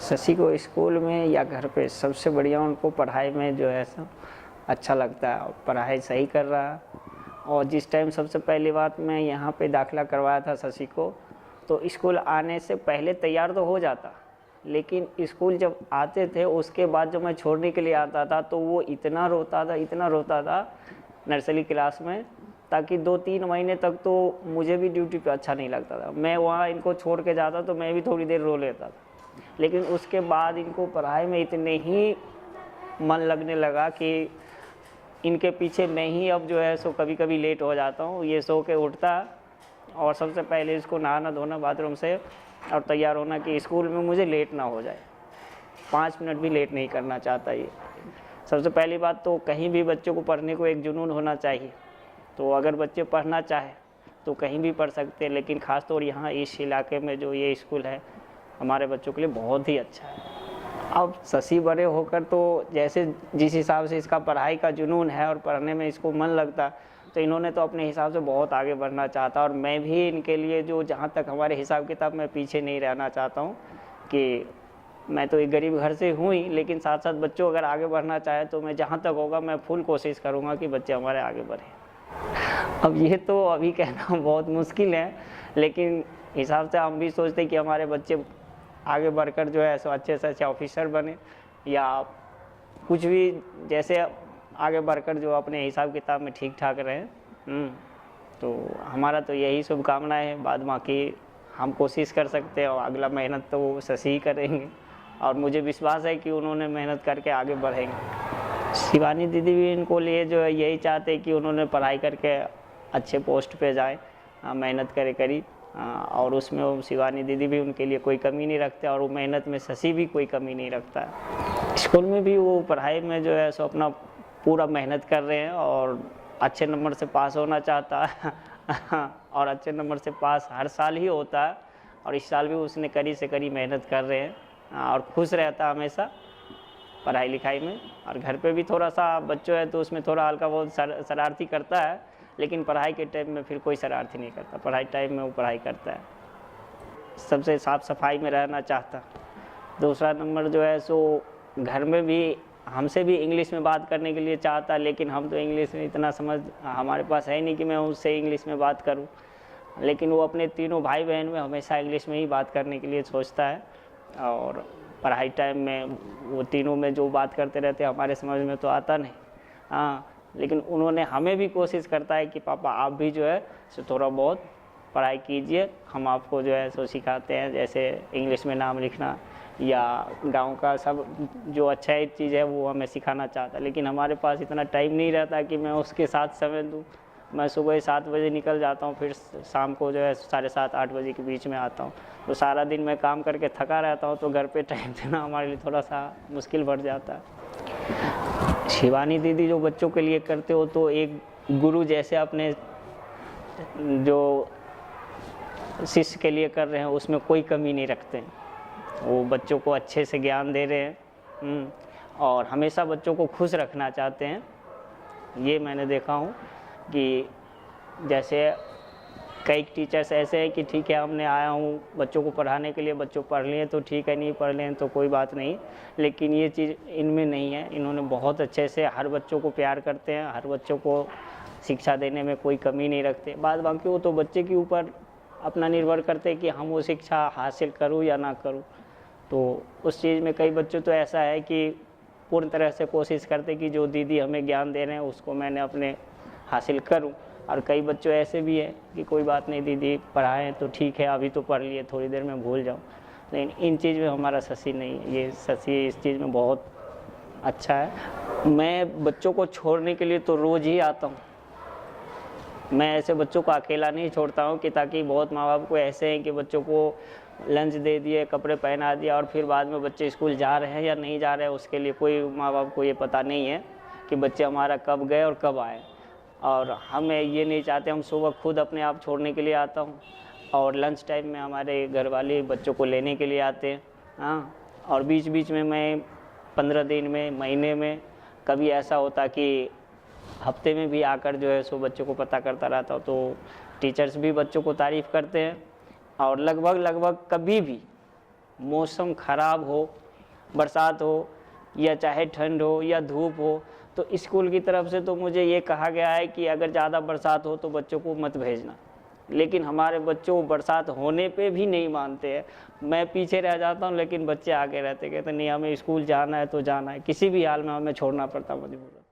शशि को स्कूल में या घर पे सबसे बढ़िया उनको पढ़ाई में जो है सब अच्छा लगता है और पढ़ाई सही कर रहा है। और जिस टाइम सबसे पहली बात मैं यहाँ पे दाखिला करवाया था शशि को, तो स्कूल आने से पहले तैयार तो हो जाता, लेकिन स्कूल जब आते थे उसके बाद जब मैं छोड़ने के लिए आता था तो वो इतना रोता था नर्सरी क्लास में, ताकि 2-3 महीने तक तो मुझे भी ड्यूटी पे अच्छा नहीं लगता था। मैं वहाँ इनको छोड़ के जाता तो मैं भी थोड़ी देर रो लेता था, लेकिन उसके बाद इनको पढ़ाई में इतने ही मन लगने लगा कि इनके पीछे मैं ही अब जो है सो कभी कभी लेट हो जाता हूँ। ये सो के उठता और सबसे पहले इसको नहाना धोना बाथरूम से और तैयार होना कि स्कूल में मुझे लेट ना हो जाए, 5 मिनट भी लेट नहीं करना चाहता ये। सबसे पहली बात तो कहीं भी बच्चों को पढ़ने को एक जुनून होना चाहिए, तो अगर बच्चे पढ़ना चाहे तो कहीं भी पढ़ सकते हैं, लेकिन ख़ासतौर यहाँ इस इलाके में जो ये स्कूल है हमारे बच्चों के लिए बहुत ही अच्छा है। अब शशि बड़े होकर तो जैसे जिस हिसाब से इसका पढ़ाई का जुनून है और पढ़ने में इसको मन लगता, तो इन्होंने तो अपने हिसाब से बहुत आगे बढ़ना चाहता, और मैं भी इनके लिए जो जहाँ तक हमारे हिसाब किताब में पीछे नहीं रहना चाहता हूँ कि मैं तो एक गरीब घर से हूँ ही, लेकिन साथ साथ बच्चों अगर आगे बढ़ना चाहे तो मैं जहाँ तक होगा मैं फुल कोशिश करूँगा कि बच्चे हमारे आगे बढ़ें। अब ये तो अभी कहना बहुत मुश्किल है, लेकिन हिसाब से हम भी सोचते कि हमारे बच्चे आगे बढ़कर जो है सो अच्छे से अच्छे ऑफिसर बने या कुछ भी जैसे आगे बढ़कर जो अपने हिसाब किताब में ठीक ठाक रहें। तो हमारा तो यही शुभकामनाएं है। बाद बाकी हम कोशिश कर सकते हैं और अगला मेहनत तो वो शशि ही करेंगे, और मुझे विश्वास है कि उन्होंने मेहनत करके आगे बढ़ेंगे। शिवानी दीदी भी इनको लिए जो है यही चाहते हैं कि उन्होंने पढ़ाई करके अच्छे पोस्ट पे जाए, मेहनत करी और उसमें वो शिवानी दीदी भी उनके लिए कोई कमी नहीं रखते, और वो मेहनत में शशि भी कोई कमी नहीं रखता है। स्कूल में भी वो पढ़ाई में जो है सो अपना पूरा मेहनत कर रहे हैं और अच्छे नंबर से पास होना चाहता है और अच्छे नंबर से पास हर साल ही होता है, और इस साल भी उसने कड़ी से कड़ी मेहनत कर रहे हैं और खुश रहता है हमेशा पढ़ाई लिखाई में। और घर पे भी थोड़ा सा बच्चों है तो उसमें थोड़ा हल्का बहुत शरारती करता है, लेकिन पढ़ाई के टाइम में फिर कोई शरारती नहीं करता, पढ़ाई टाइम में वो पढ़ाई करता है। सबसे साफ़ सफाई में रहना चाहता। दूसरा नंबर जो है सो घर में भी हमसे भी इंग्लिश में बात करने के लिए चाहता, लेकिन हम तो इंग्लिश में इतना समझ हमारे पास है नहीं कि मैं उससे इंग्लिश में बात करूं, लेकिन वो अपने तीनों भाई बहन में हमेशा इंग्लिश में ही बात करने के लिए सोचता है। और पढ़ाई टाइम में वो तीनों में जो बात करते रहते हैं हमारे समझ में तो आता नहीं, लेकिन उन्होंने हमें भी कोशिश करता है कि पापा आप भी जो है सो थोड़ा बहुत पढ़ाई कीजिए, हम आपको जो है सो सिखाते हैं, जैसे इंग्लिश में नाम लिखना या गांव का सब जो अच्छा एक चीज़ है वो हमें सिखाना चाहता है। लेकिन हमारे पास इतना टाइम नहीं रहता कि मैं उसके साथ समय दूँ। मैं सुबह 7 बजे निकल जाता हूँ, फिर शाम को जो है 7:30-8 बजे के बीच में आता हूँ, तो सारा दिन मैं काम करके थका रहता हूँ, तो घर पे टाइम देना हमारे लिए थोड़ा सा मुश्किल बढ़ जाता है। शिवानी दीदी जो बच्चों के लिए करते हो तो एक गुरु जैसे अपने जो शिष्य के लिए कर रहे हैं उसमें कोई कमी नहीं रखते हैं। वो बच्चों को अच्छे से ज्ञान दे रहे हैं और हमेशा बच्चों को खुश रखना चाहते हैं। ये मैंने देखा हूँ कि जैसे कई टीचर्स ऐसे हैं कि ठीक है हमने आया हूँ बच्चों को पढ़ाने के लिए, बच्चों पढ़ लिए तो ठीक है, नहीं पढ़ लें तो कोई बात नहीं, लेकिन ये चीज़ इनमें नहीं है। इन्होंने बहुत अच्छे से हर बच्चों को प्यार करते हैं, हर बच्चों को शिक्षा देने में कोई कमी नहीं रखते। बाद बाकी वो तो बच्चे के ऊपर अपना निर्भर करते हैं कि हम वो शिक्षा हासिल करूँ या ना करूँ। तो उस चीज़ में कई बच्चों तो ऐसा है कि पूर्ण तरह से कोशिश करते कि जो दीदी हमें ज्ञान दे रहे हैं उसको मैंने अपने हासिल करूं, और कई बच्चों ऐसे भी हैं कि कोई बात नहीं दीदी पढ़ाएं तो ठीक है, अभी तो पढ़ लिए थोड़ी देर में भूल जाऊं। लेकिन इन चीज़ में हमारा शशि नहीं, ये शशि इस चीज़ में बहुत अच्छा है। मैं बच्चों को छोड़ने के लिए तो रोज़ ही आता हूँ। मैं ऐसे बच्चों को अकेला नहीं छोड़ता हूँ कि ताकि बहुत माँ बाप को ऐसे हैं कि बच्चों को लंच दे दिए, कपड़े पहना दिया और फिर बाद में बच्चे स्कूल जा रहे हैं या नहीं जा रहे हैं उसके लिए कोई माँ बाप को ये पता नहीं है कि बच्चे हमारा कब गए और कब आए। और हम ये नहीं चाहते, हम सुबह खुद अपने आप छोड़ने के लिए आता हूँ और लंच टाइम में हमारे घर वाले बच्चों को लेने के लिए आते हैं। और बीच बीच में मैं 15 दिन में, महीने में कभी ऐसा होता कि हफ्ते में भी आकर जो है सो बच्चों को पता करता रहता हूँ। तो टीचर्स भी बच्चों को तारीफ़ करते हैं और लगभग कभी भी मौसम ख़राब हो, बरसात हो या चाहे ठंड हो या धूप हो, तो स्कूल की तरफ से तो मुझे ये कहा गया है कि अगर ज़्यादा बरसात हो तो बच्चों को मत भेजना। लेकिन हमारे बच्चों बरसात होने पे भी नहीं मानते हैं। मैं पीछे रह जाता हूँ लेकिन बच्चे आगे रहते, कहते नहीं हमें स्कूल जाना है तो जाना है, किसी भी हाल में हमें छोड़ना पड़ता मजबूरन।